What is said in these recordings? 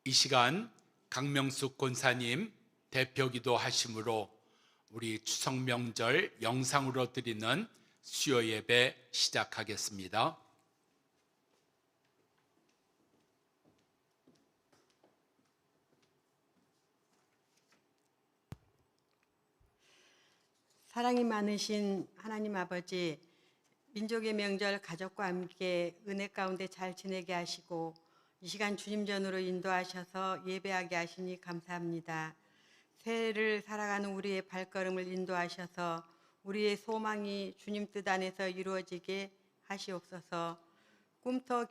이 시간 강명숙 권사님 대표기도 하심으로 우리 추석 명절 영상으로 드리는 수요 예배 시작하겠습니다. 사랑이 많으신 하나님 아버지, 민족의 명절 가족과 함께 은혜 가운데 잘 지내게 하시고 이 시간 주님 전으로 인도하셔서 예배하게 하시니 감사합니다. 새해를 살아가는 우리의 발걸음을 인도하셔서 우리의 소망이 주님 뜻 안에서 이루어지게 하시옵소서. 꿈터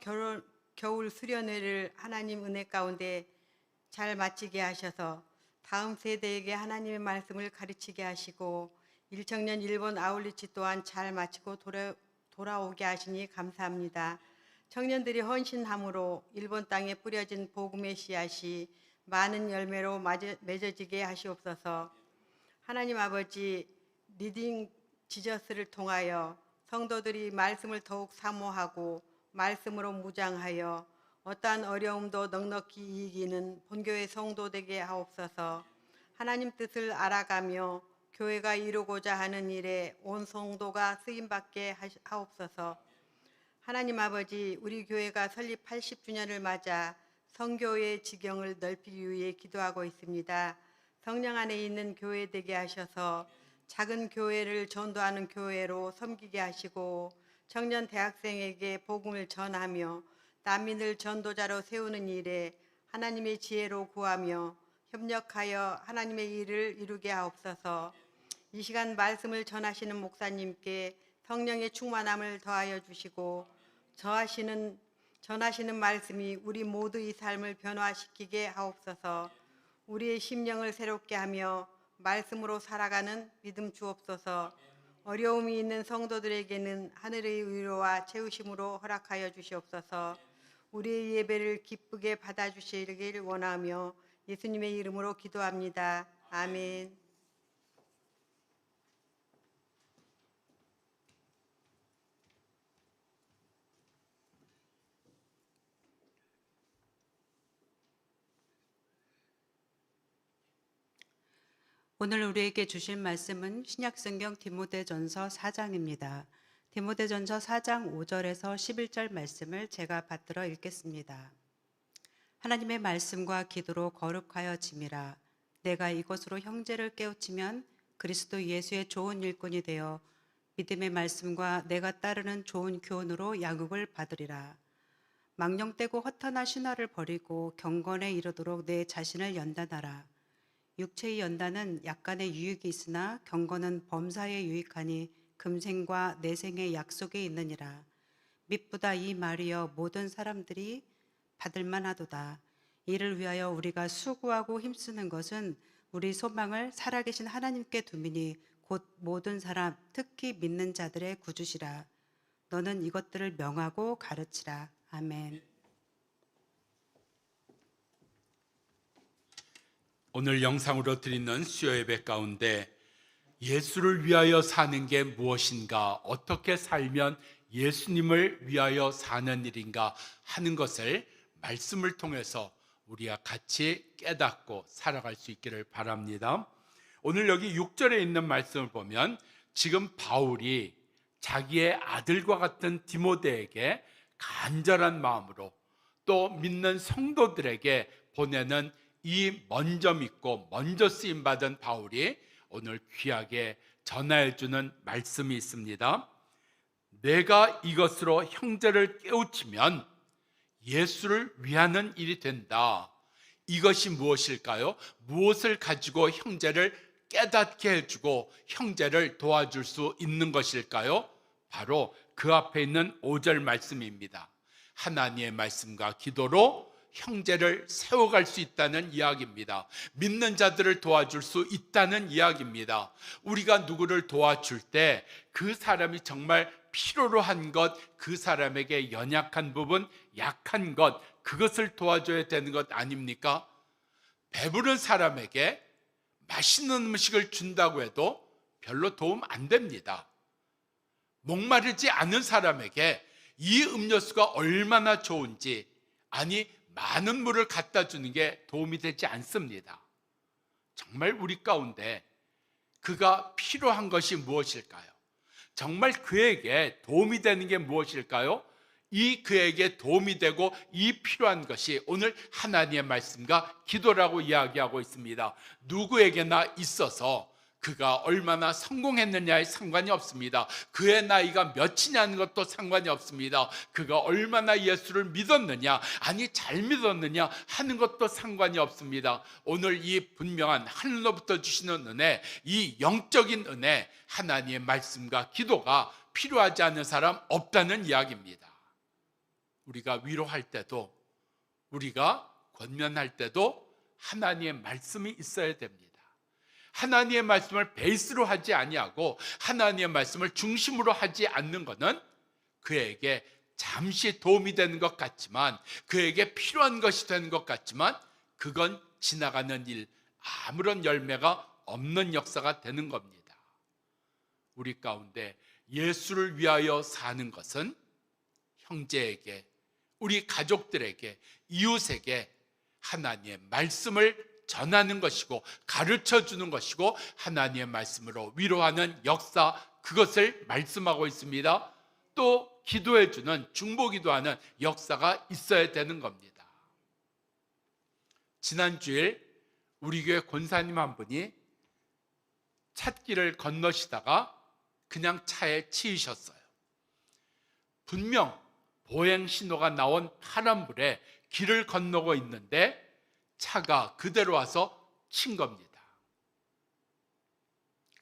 겨울 수련회를 하나님 은혜 가운데 잘 마치게 하셔서 다음 세대에게 하나님의 말씀을 가르치게 하시고 일청년 일본 아울리치 또한 잘 마치고 돌아오게 하시니 감사합니다. 청년들이 헌신함으로 일본 땅에 뿌려진 복음의 씨앗이 많은 열매로 맺어지게 하시옵소서. 하나님 아버지, 리딩 지저스를 통하여 성도들이 말씀을 더욱 사모하고 말씀으로 무장하여 어떠한 어려움도 넉넉히 이기는 본교회 성도 되게 하옵소서. 하나님 뜻을 알아가며 교회가 이루고자 하는 일에 온 성도가 쓰임받게 하옵소서. 하나님 아버지, 우리 교회가 설립 80주년을 맞아 성교의 지경을 넓히기 위해 기도하고 있습니다. 성령 안에 있는 교회 되게 하셔서 작은 교회를 전도하는 교회로 섬기게 하시고 청년 대학생에게 복음을 전하며 난민을 전도자로 세우는 일에 하나님의 지혜로 구하며 협력하여 하나님의 일을 이루게 하옵소서. 이 시간 말씀을 전하시는 목사님께 성령의 충만함을 더하여 주시고 전하시는 말씀이 우리 모두의 삶을 변화시키게 하옵소서. 우리의 심령을 새롭게 하며 말씀으로 살아가는 믿음 주옵소서. 어려움이 있는 성도들에게는 하늘의 위로와 채우심으로 허락하여 주시옵소서. 우리의 예배를 기쁘게 받아주시길 원하며 예수님의 이름으로 기도합니다. 아멘. 오늘 우리에게 주실 말씀은 신약성경 디모데전서 4장입니다. 디모데전서 4장 5절에서 11절 말씀을 제가 받들어 읽겠습니다. 하나님의 말씀과 기도로 거룩하여 짐이라. 내가 이것으로 형제를 깨우치면 그리스도 예수의 좋은 일꾼이 되어 믿음의 말씀과 내가 따르는 좋은 교훈으로 양육을 받으리라. 망령되고 허탄한 신화를 버리고 경건에 이르도록 내 자신을 연단하라. 육체의 연단은 약간의 유익이 있으나 경건은 범사에 유익하니 금생과 내생의 약속이 있느니라. mit보다 이 말이여 모든 사람들이 받을만하도다. 이를 위하여 우리가 수고하고 힘쓰는 것은 우리 소망을 살아계신 하나님께 두미니 곧 모든 사람 특히 믿는 자들의 구주시라. 너는 이것들을 명하고 가르치라. 아멘. 오늘 영상으로 드리는 수요 예배 가운데 예수를 위하여 사는 게 무엇인가, 어떻게 살면 예수님을 위하여 사는 일인가 하는 것을 말씀을 통해서 우리가 같이 깨닫고 살아갈 수 있기를 바랍니다. 오늘 여기 6절에 있는 말씀을 보면 지금 바울이 자기의 아들과 같은 디모데에게 간절한 마음으로 또 믿는 성도들에게 보내는 이 먼저 믿고 먼저 쓰임받은 바울이 오늘 귀하게 전하여주는 말씀이 있습니다. 내가 이것으로 형제를 깨우치면 예수를 위하는 일이 된다. 이것이 무엇일까요? 무엇을 가지고 형제를 깨닫게 해주고 형제를 도와줄 수 있는 것일까요? 바로 그 앞에 있는 5절 말씀입니다. 하나님의 말씀과 기도로 형제를 세워갈 수 있다는 이야기입니다. 믿는 자들을 도와줄 수 있다는 이야기입니다. 우리가 누구를 도와줄 때 그 사람이 정말 필요로 한 것, 그 사람에게 연약한 부분, 약한 것, 그것을 도와줘야 되는 것 아닙니까? 배부른 사람에게 맛있는 음식을 준다고 해도 별로 도움 안 됩니다. 목마르지 않은 사람에게 이 음료수가 얼마나 좋은지, 아니 많은 물을 갖다 주는 게 도움이 되지 않습니다. 정말 우리 가운데 그가 필요한 것이 무엇일까요? 정말 그에게 도움이 되는 게 무엇일까요? 이 그에게 도움이 되고 이 필요한 것이 오늘 하나님의 말씀과 기도라고 이야기하고 있습니다. 누구에게나 있어서 그가 얼마나 성공했느냐에 상관이 없습니다. 그의 나이가 몇이냐는 것도 상관이 없습니다. 그가 얼마나 예수를 믿었느냐, 아니 잘 믿었느냐 하는 것도 상관이 없습니다. 오늘 이 분명한 하늘로부터 주시는 은혜, 이 영적인 은혜, 하나님의 말씀과 기도가 필요하지 않은 사람 없다는 이야기입니다. 우리가 위로할 때도, 우리가 권면할 때도 하나님의 말씀이 있어야 됩니다. 하나님의 말씀을 베이스로 하지 아니하고 하나님의 말씀을 중심으로 하지 않는 것은 그에게 잠시 도움이 되는 것 같지만, 그에게 필요한 것이 되는 것 같지만 그건 지나가는 일, 아무런 열매가 없는 역사가 되는 겁니다. 우리 가운데 예수를 위하여 사는 것은 형제에게, 우리 가족들에게, 이웃에게 하나님의 말씀을 전하는 것이고 가르쳐 주는 것이고 하나님의 말씀으로 위로하는 역사, 그것을 말씀하고 있습니다. 또 기도해 주는, 중보기도하는 역사가 있어야 되는 겁니다. 지난 주일 우리 교회 권사님 한 분이 찻길을 건너시다가 그냥 차에 치이셨어요. 분명 보행 신호가 나온 파란불에 길을 건너고 있는데 차가 그대로 와서 친 겁니다.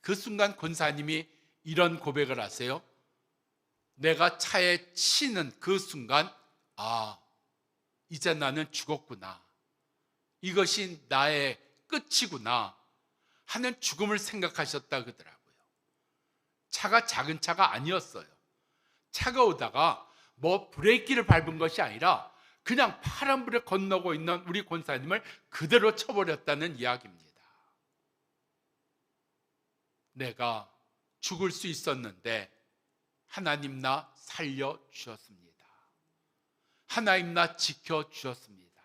그 순간 권사님이 이런 고백을 하세요. 내가 차에 치는 그 순간, 아, 이제 나는 죽었구나, 이것이 나의 끝이구나 하는 죽음을 생각하셨다 그러더라고요. 차가 작은 차가 아니었어요. 차가 오다가 뭐 브레이크를 밟은 것이 아니라 그냥 파란불에 건너고 있는 우리 권사님을 그대로 쳐버렸다는 이야기입니다. 내가 죽을 수 있었는데 하나님 나 살려주셨습니다. 하나님 나 지켜주셨습니다.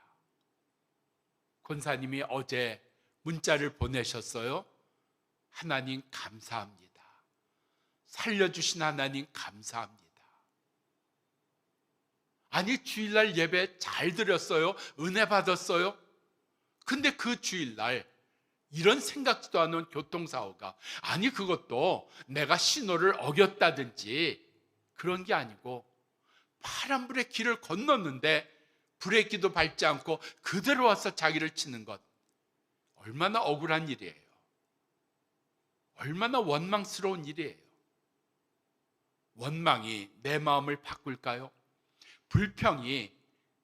권사님이 어제 문자를 보내셨어요. 하나님 감사합니다. 살려주신 하나님 감사합니다. 아니, 주일날 예배 잘 드렸어요. 은혜 받았어요. 근데 그 주일날 이런 생각지도 않은 교통사고가, 아니 그것도 내가 신호를 어겼다든지 그런 게 아니고 파란불에 길을 건넜는데 브레이크도 밟지 않고 그대로 와서 자기를 치는 것, 얼마나 억울한 일이에요. 얼마나 원망스러운 일이에요. 원망이 내 마음을 바꿀까요? 불평이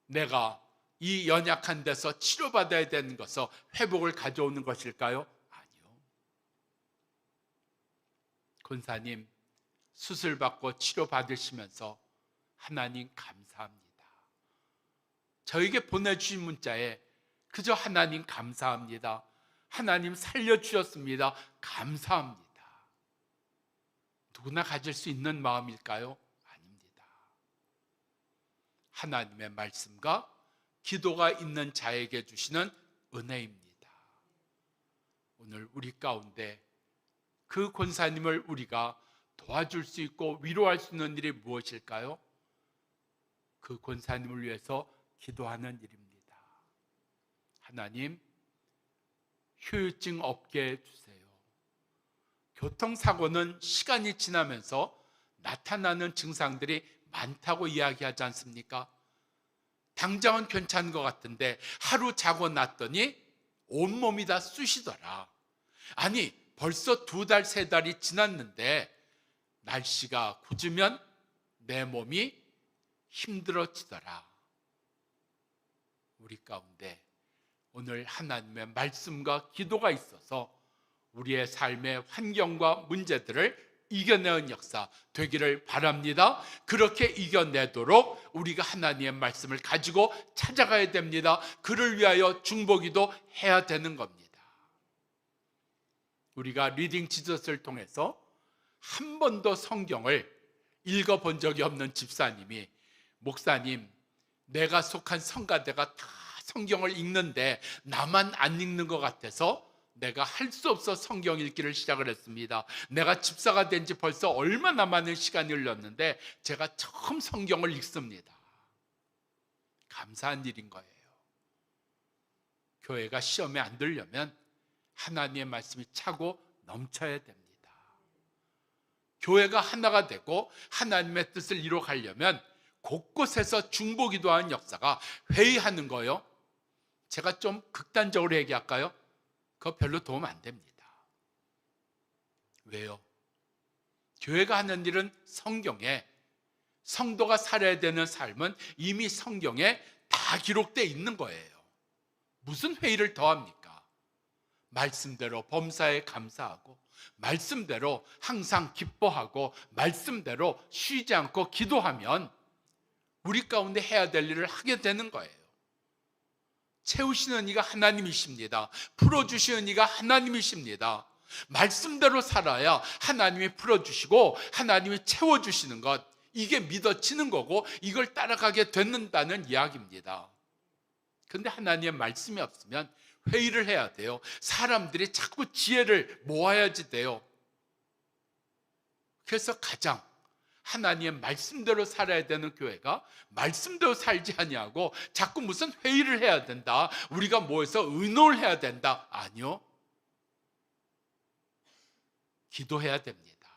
내가 이 연약한 데서 치료받아야 되는 것을 회복을 가져오는 것일까요? 아니요. 권사님 수술받고 치료받으시면서 하나님 감사합니다. 저에게 보내주신 문자에 그저 하나님 감사합니다, 하나님 살려주셨습니다, 감사합니다. 누구나 가질 수 있는 마음일까요? 하나님의 말씀과 기도가 있는 자에게 주시는 은혜입니다. 오늘 우리 가운데 그 권사님을 우리가 도와줄 수 있고 위로할 수 있는 일이 무엇일까요? 그 권사님을 위해서 기도하는 일입니다. 하나님, 후유증 없게 해주세요. 교통사고는 시간이 지나면서 나타나는 증상들이 많다고 이야기하지 않습니까? 당장은 괜찮은 것 같은데 하루 자고 났더니 온몸이 다 쑤시더라. 아니, 벌써 2달, 3달이 지났는데 날씨가 굳으면 내 몸이 힘들어지더라. 우리 가운데 오늘 하나님의 말씀과 기도가 있어서 우리의 삶의 환경과 문제들을 이겨내는 역사 되기를 바랍니다. 그렇게 이겨내도록 우리가 하나님의 말씀을 가지고 찾아가야 됩니다. 그를 위하여 중보기도 해야 되는 겁니다. 우리가 리딩 지저스를 통해서 한 번도 성경을 읽어본 적이 없는 집사님이, 목사님, 내가 속한 성가대가 다 성경을 읽는데 나만 안 읽는 것 같아서 내가 할 수 없어 성경 읽기를 시작을 했습니다. 내가 집사가 된 지 벌써 얼마나 많은 시간이 흘렀는데 제가 처음 성경을 읽습니다. 감사한 일인 거예요. 교회가 시험에 안 들려면 하나님의 말씀이 차고 넘쳐야 됩니다. 교회가 하나가 되고 하나님의 뜻을 이뤄가려면 곳곳에서 중보기도하는 역사가 회의하는 거요. 제가 좀 극단적으로 얘기할까요? 그거 별로 도움 안 됩니다. 왜요? 교회가 하는 일은 성경에, 성도가 살아야 되는 삶은 이미 성경에 다 기록되어 있는 거예요. 무슨 회의를 더 합니까? 말씀대로 범사에 감사하고, 말씀대로 항상 기뻐하고, 말씀대로 쉬지 않고 기도하면 우리 가운데 해야 될 일을 하게 되는 거예요. 채우시는 이가 하나님이십니다. 풀어주시는 이가 하나님이십니다. 말씀대로 살아야 하나님이 풀어주시고 하나님이 채워주시는 것, 이게 믿어지는 거고 이걸 따라가게 된다는 이야기입니다. 그런데 하나님의 말씀이 없으면 회의를 해야 돼요. 사람들이 자꾸 지혜를 모아야지 돼요. 그래서 가장 하나님의 말씀대로 살아야 되는 교회가 말씀대로 살지 아니하고 자꾸 무슨 회의를 해야 된다, 우리가 모여서 의논을 해야 된다. 아니요, 기도해야 됩니다.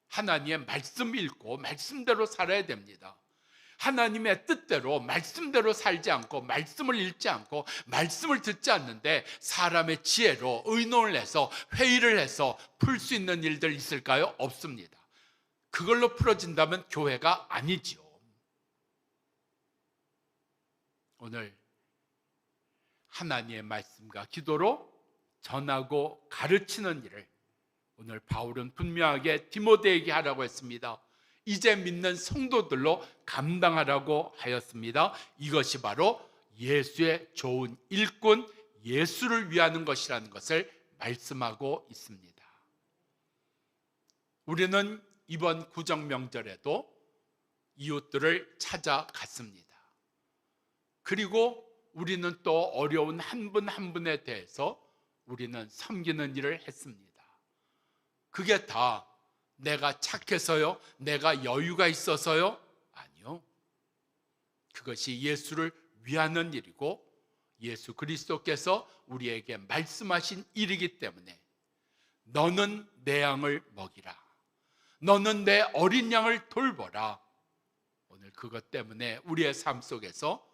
하나님의 말씀 읽고 말씀대로 살아야 됩니다. 하나님의 뜻대로 말씀대로 살지 않고 말씀을 읽지 않고 말씀을 듣지 않는데 사람의 지혜로 의논을 해서 회의를 해서 풀 수 있는 일들 있을까요? 없습니다. 그걸로 풀어진다면 교회가 아니지요. 오늘 하나님의 말씀과 기도로 전하고 가르치는 일을 오늘 바울은 분명하게 디모데에게 하라고 했습니다. 이제 믿는 성도들로 감당하라고 하였습니다. 이것이 바로 예수의 좋은 일꾼, 예수를 위하는 것이라는 것을 말씀하고 있습니다. 우리는 이번 구정 명절에도 이웃들을 찾아갔습니다. 그리고 우리는 또 어려운 한 분 한 분에 대해서 우리는 섬기는 일을 했습니다. 그게 다 내가 착해서요? 내가 여유가 있어서요? 아니요. 그것이 예수를 위하는 일이고 예수 그리스도께서 우리에게 말씀하신 일이기 때문에 너는 내 양을 먹이라, 너는 내 어린 양을 돌보라. 오늘 그것 때문에 우리의 삶 속에서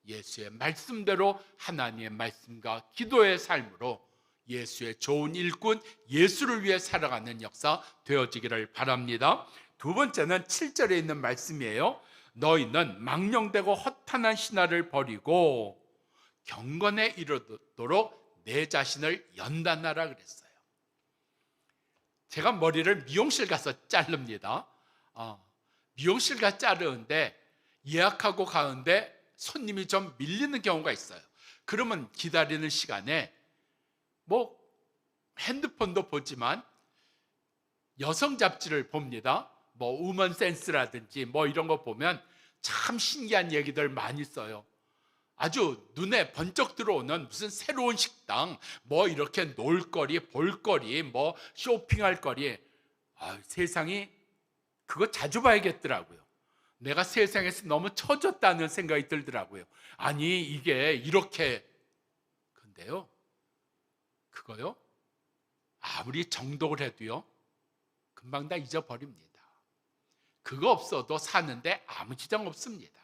예수의 말씀대로 하나님의 말씀과 기도의 삶으로 예수의 좋은 일꾼, 예수를 위해 살아가는 역사 되어지기를 바랍니다. 두 번째는 7절에 있는 말씀이에요. 너희는 망령되고 허탄한 신화를 버리고 경건에 이르도록 내 자신을 연단하라 그랬어요. 제가 머리를 미용실 가서 자릅니다. 미용실 가서 자르는데 예약하고 가는데 손님이 좀 밀리는 경우가 있어요. 그러면 기다리는 시간에 핸드폰도 보지만 여성 잡지를 봅니다. 우먼 센스라든지 이런 거 보면 참 신기한 얘기들 많이 써요. 아주 눈에 번쩍 들어오는 무슨 새로운 식당, 이렇게 놀거리, 볼거리, 쇼핑할 거리. 세상이 그거 자주 봐야겠더라고요. 내가 세상에서 너무 처졌다는 생각이 들더라고요. 아니 이게 이렇게. 근데요, 그거요, 아무리 정독을 해도요 금방 다 잊어버립니다. 그거 없어도 사는데 아무 지장 없습니다.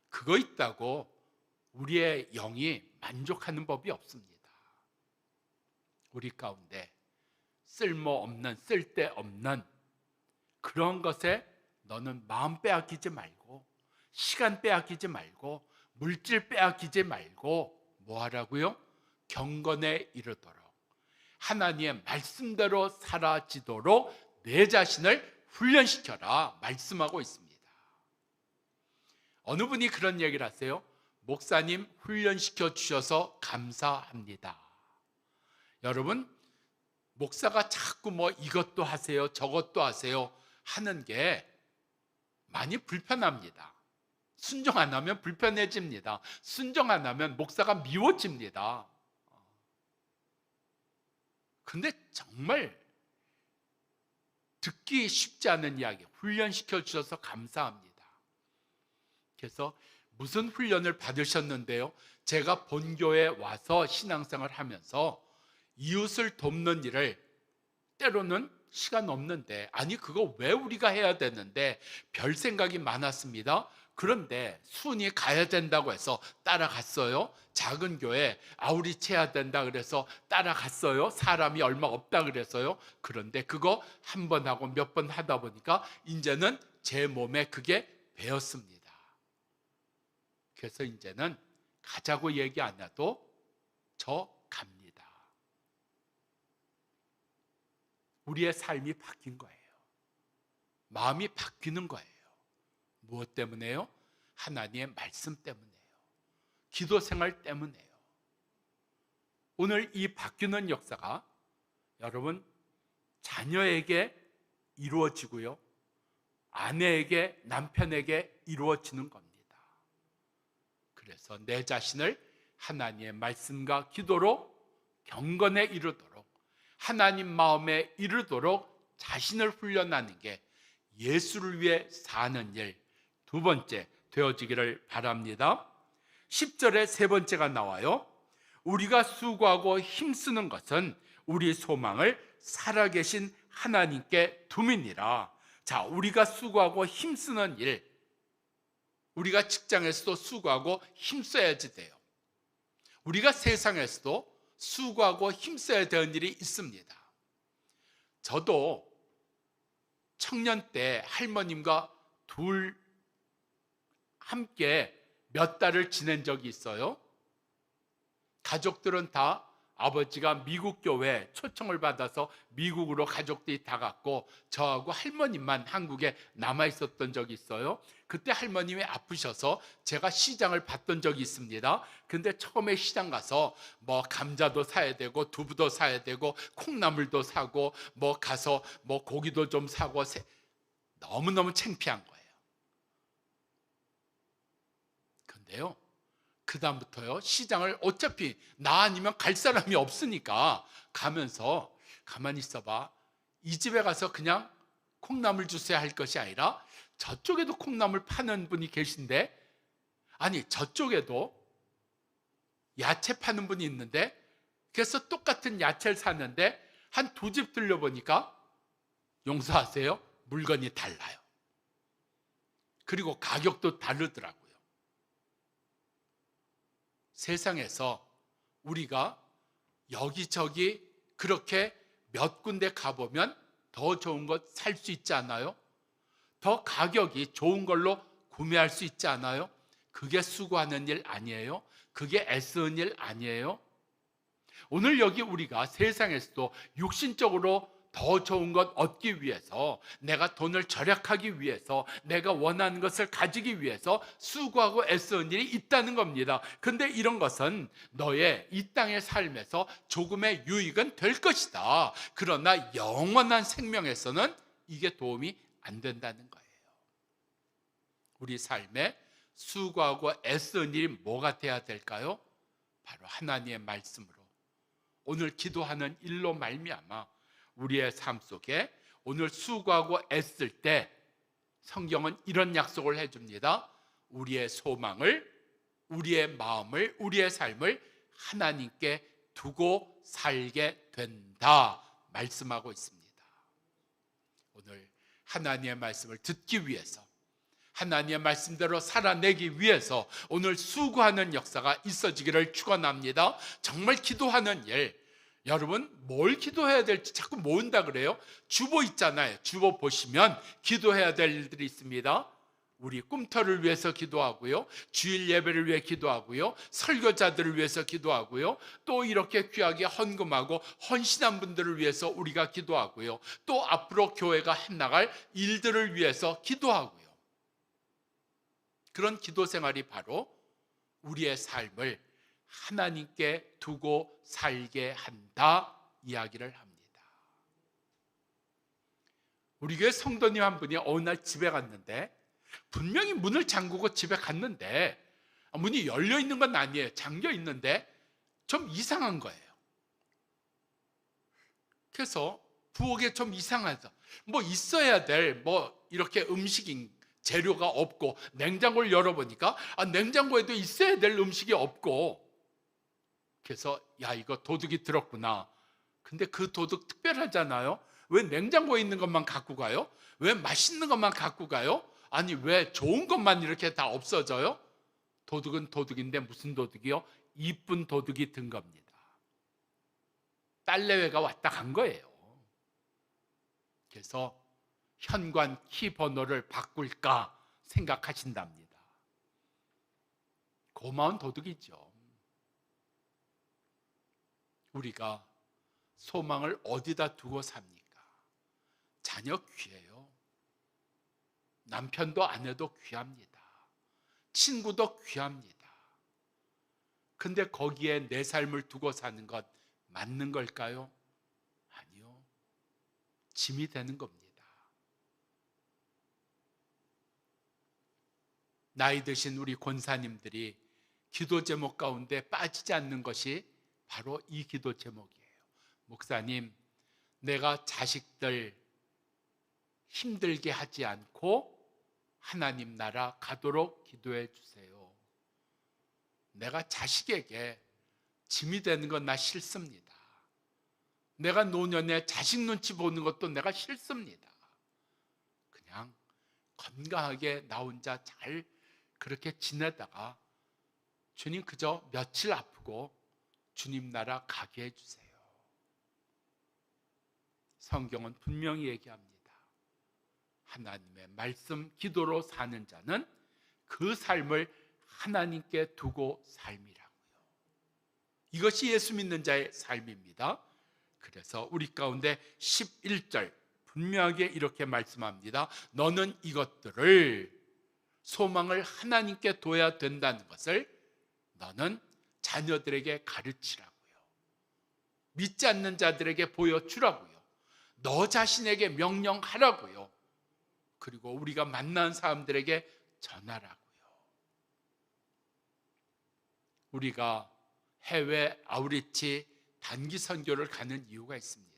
그거 있다고 우리의 영이 만족하는 법이 없습니다. 우리 가운데 쓸모없는, 쓸데없는 그런 것에 너는 마음 빼앗기지 말고, 시간 빼앗기지 말고, 물질 빼앗기지 말고 뭐 하라고요? 경건에 이르도록, 하나님의 말씀대로 살아지도록 내 자신을 훈련시켜라 말씀하고 있습니다. 어느 분이 그런 얘기를 하세요. 목사님 훈련시켜 주셔서 감사합니다. 여러분, 목사가 자꾸 이것도 하세요 저것도 하세요 하는 게 많이 불편합니다. 순종 안 하면 불편해집니다. 순종 안 하면 목사가 미워집니다. 근데 정말 듣기 쉽지 않은 이야기 훈련시켜 주셔서 감사합니다. 그래서 무슨 훈련을 받으셨는데요? 제가 본교에 와서 신앙생활을 하면서 이웃을 돕는 일을 때로는 시간 없는데, 아니 그거 왜 우리가 해야 되는데 별 생각이 많았습니다. 그런데 순이 가야 된다고 해서 따라갔어요. 작은 교회 아우리치 해야 된다 그래서 따라갔어요. 사람이 얼마 없다 그래서요. 그런데 그거 한 번 하고 몇 번 하다 보니까 이제는 제 몸에 그게 배었습니다. 그래서 이제는 가자고 얘기 안 해도 저 갑니다. 우리의 삶이 바뀐 거예요. 마음이 바뀌는 거예요. 무엇 때문에요? 하나님의 말씀 때문에요. 기도 생활 때문에요. 오늘 이 바뀌는 역사가 여러분 자녀에게 이루어지고요, 아내에게, 남편에게 이루어지는 겁니다. 그래서 내 자신을 하나님의 말씀과 기도로 경건에 이르도록, 하나님 마음에 이르도록 자신을 훈련하는 게 예수를 위해 사는 일 두 번째 되어지기를 바랍니다. 10절에 세 번째가 나와요. 우리가 수고하고 힘쓰는 것은 우리 소망을 살아계신 하나님께 둠이니라. 자, 우리가 수고하고 힘쓰는 일, 우리가 직장에서도 수고하고 힘써야지 돼요. 우리가 세상에서도 수고하고 힘써야 되는 일이 있습니다. 저도 청년 때 할머님과 함께 몇 달을 지낸 적이 있어요. 가족들은 다 아버지가 미국 교회 초청을 받아서 미국으로 가족들이 다 갔고 저하고 할머님만 한국에 남아 있었던 적이 있어요. 그때 할머님이 아프셔서 제가 시장을 봤던 적이 있습니다. 근데 처음에 시장 가서 뭐 감자도 사야 되고 두부도 사야 되고 콩나물도 사고 뭐 가서 뭐 고기도 좀 사고 너무너무 창피한 거예요. 근데요, 그 다음부터요, 시장을 어차피 나 아니면 갈 사람이 없으니까 가면서 가만히 있어봐, 이 집에 가서 그냥 콩나물 주세요 할 것이 아니라 저쪽에도 콩나물 파는 분이 계신데, 아니 저쪽에도 야채 파는 분이 있는데, 그래서 똑같은 야채를 샀는데 한 두 집 들려보니까 용서하세요, 물건이 달라요. 그리고 가격도 다르더라고요. 세상에서 우리가 여기저기 그렇게 몇 군데 가보면 더 좋은 것 살 수 있지 않아요? 더 가격이 좋은 걸로 구매할 수 있지 않아요? 그게 수고하는 일 아니에요? 그게 애쓰는 일 아니에요? 오늘 여기 우리가 세상에서도 육신적으로 더 좋은 것 얻기 위해서, 내가 돈을 절약하기 위해서, 내가 원하는 것을 가지기 위해서 수고하고 애쓰는 일이 있다는 겁니다. 근데 이런 것은 너의 이 땅의 삶에서 조금의 유익은 될 것이다. 그러나 영원한 생명에서는 이게 도움이 안 된다는 거예요. 우리 삶에 수고하고 애쓰는 일이 뭐가 돼야 될까요? 바로 하나님의 말씀으로, 오늘 기도하는 일로 말미암아 우리의 삶 속에 오늘 수고하고 애쓸 때 성경은 이런 약속을 해줍니다. 우리의 소망을, 우리의 마음을, 우리의 삶을 하나님께 두고 살게 된다 말씀하고 있습니다. 오늘 하나님의 말씀을 듣기 위해서, 하나님의 말씀대로 살아내기 위해서 오늘 수고하는 역사가 있어지기를 축원합니다. 정말 기도하는 일, 여러분 뭘 기도해야 될지 자꾸 모은다 그래요. 주보 있잖아요. 주보 보시면 기도해야 될 일들이 있습니다. 우리 꿈터를 위해서 기도하고요, 주일 예배를 위해 기도하고요, 설교자들을 위해서 기도하고요, 또 이렇게 귀하게 헌금하고 헌신한 분들을 위해서 우리가 기도하고요, 또 앞으로 교회가 해나갈 일들을 위해서 기도하고요. 그런 기도 생활이 바로 우리의 삶을 하나님께 두고 살게 한다 이야기를 합니다. 우리 교회 성도님 한 분이 어느 날 집에 갔는데 분명히 문을 잠그고 집에 갔는데 문이 열려 있는 건 아니에요. 잠겨 있는데 좀 이상한 거예요. 그래서 부엌에 좀 이상하죠. 뭐 있어야 될 이렇게 음식인 재료가 없고, 냉장고를 열어보니까 냉장고에도 있어야 될 음식이 없고, 그래서 야, 이거 도둑이 들었구나. 근데 그 도둑 특별하잖아요. 왜 냉장고에 있는 것만 갖고 가요? 왜 맛있는 것만 갖고 가요? 아니, 왜 좋은 것만 이렇게 다 없어져요? 도둑은 도둑인데 무슨 도둑이요? 이쁜 도둑이 든 겁니다. 딸내외가 왔다 간 거예요. 그래서 현관 키 번호를 바꿀까 생각하신답니다. 고마운 도둑이죠. 우리가 소망을 어디다 두고 삽니까? 자녀 귀해요. 남편도 아내도 귀합니다. 친구도 귀합니다. 근데 거기에 내 삶을 두고 사는 것 맞는 걸까요? 아니요. 짐이 되는 겁니다. 나이 드신 우리 권사님들이 기도 제목 가운데 빠지지 않는 것이 바로 이 기도 제목이에요. 목사님, 내가 자식들 힘들게 하지 않고 하나님 나라 가도록 기도해 주세요. 내가 자식에게 짐이 되는 건 나 싫습니다. 내가 노년에 자식 눈치 보는 것도 내가 싫습니다. 그냥 건강하게 나 혼자 잘 그렇게 지내다가 주님 그저 며칠 아프고 주님 나라 가게 해주세요. 성경은 분명히 얘기합니다. 하나님의 말씀 기도로 사는 자는 그 삶을 하나님께 두고 삶이라고요. 이것이 예수 믿는 자의 삶입니다. 그래서 우리 가운데 11절 분명하게 이렇게 말씀합니다. 너는 이것들을 소망을 하나님께 둬야 된다는 것을 너는 자녀들에게 가르치라고요. 믿지 않는 자들에게 보여주라고요. 너 자신에게 명령하라고요. 그리고 우리가 만난 사람들에게 전하라고요. 우리가 해외 아우리치 단기 선교를 가는 이유가 있습니다.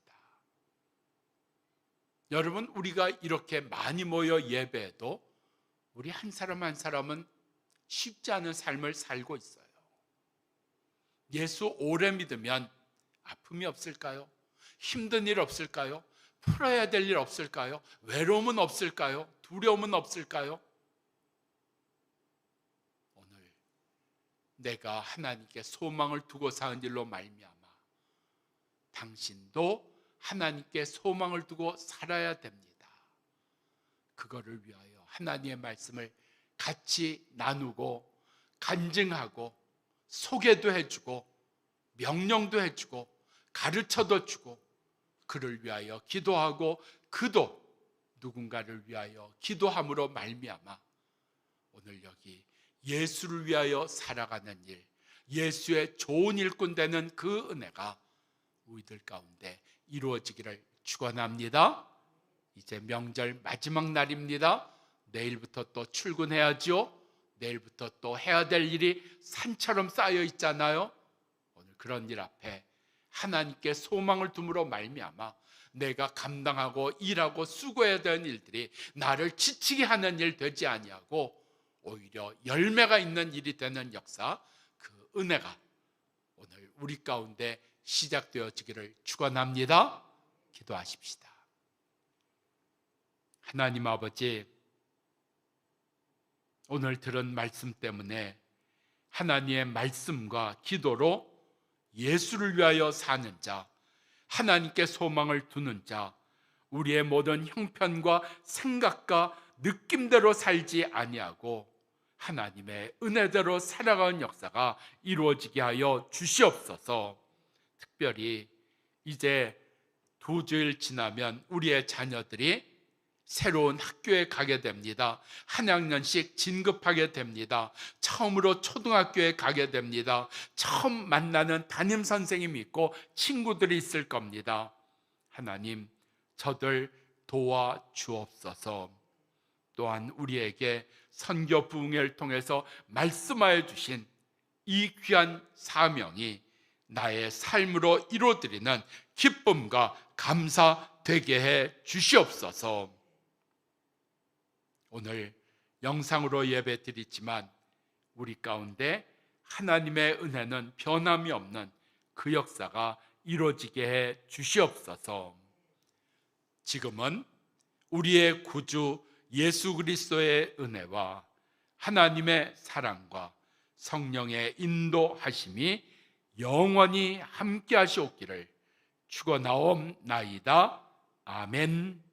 여러분, 우리가 이렇게 많이 모여 예배해도 우리 한 사람 한 사람은 쉽지 않은 삶을 살고 있어요. 예수 오래 믿으면 아픔이 없을까요? 힘든 일 없을까요? 풀어야 될 일 없을까요? 외로움은 없을까요? 두려움은 없을까요? 오늘 내가 하나님께 소망을 두고 사는 일로 말미암아 당신도 하나님께 소망을 두고 살아야 됩니다. 그거를 위하여 하나님의 말씀을 같이 나누고 간증하고 소개도 해주고 명령도 해주고 가르쳐도 주고 그를 위하여 기도하고 그도 누군가를 위하여 기도함으로 말미암아 오늘 여기 예수를 위하여 살아가는 일, 예수의 좋은 일꾼 되는 그 은혜가 우리들 가운데 이루어지기를 축원합니다. 이제 명절 마지막 날입니다. 내일부터 또 출근해야죠. 내일부터 또 해야 될 일이 산처럼 쌓여 있잖아요. 오늘 그런 일 앞에 하나님께 소망을 둠으로 말미암아 내가 감당하고 일하고 수고해야 되는 일들이 나를 지치게 하는 일 되지 아니하고 오히려 열매가 있는 일이 되는 역사, 그 은혜가 오늘 우리 가운데 시작되어지기를 축원합니다. 기도하십시다. 하나님 아버지, 오늘 들은 말씀 때문에 하나님의 말씀과 기도로 예수를 위하여 사는 자, 하나님께 소망을 두는 자, 우리의 모든 형편과 생각과 느낌대로 살지 아니하고 하나님의 은혜대로 살아가는 역사가 이루어지게 하여 주시옵소서. 특별히 이제 2주일 지나면 우리의 자녀들이 새로운 학교에 가게 됩니다. 한 학년씩 진급하게 됩니다. 처음으로 초등학교에 가게 됩니다. 처음 만나는 담임 선생님이 있고 친구들이 있을 겁니다. 하나님, 저들 도와주옵소서. 또한 우리에게 선교 부흥회를 통해서 말씀하여 주신 이 귀한 사명이 나의 삶으로 이루어드리는 기쁨과 감사 되게 해 주시옵소서. 오늘 영상으로 예배 드리지만 우리 가운데 하나님의 은혜는 변함이 없는 그 역사가 이루어지게 해 주시옵소서. 지금은 우리의 구주 예수 그리스도의 은혜와 하나님의 사랑과 성령의 인도하심이 영원히 함께 하시옵기를 축원하옵나이다. 아멘.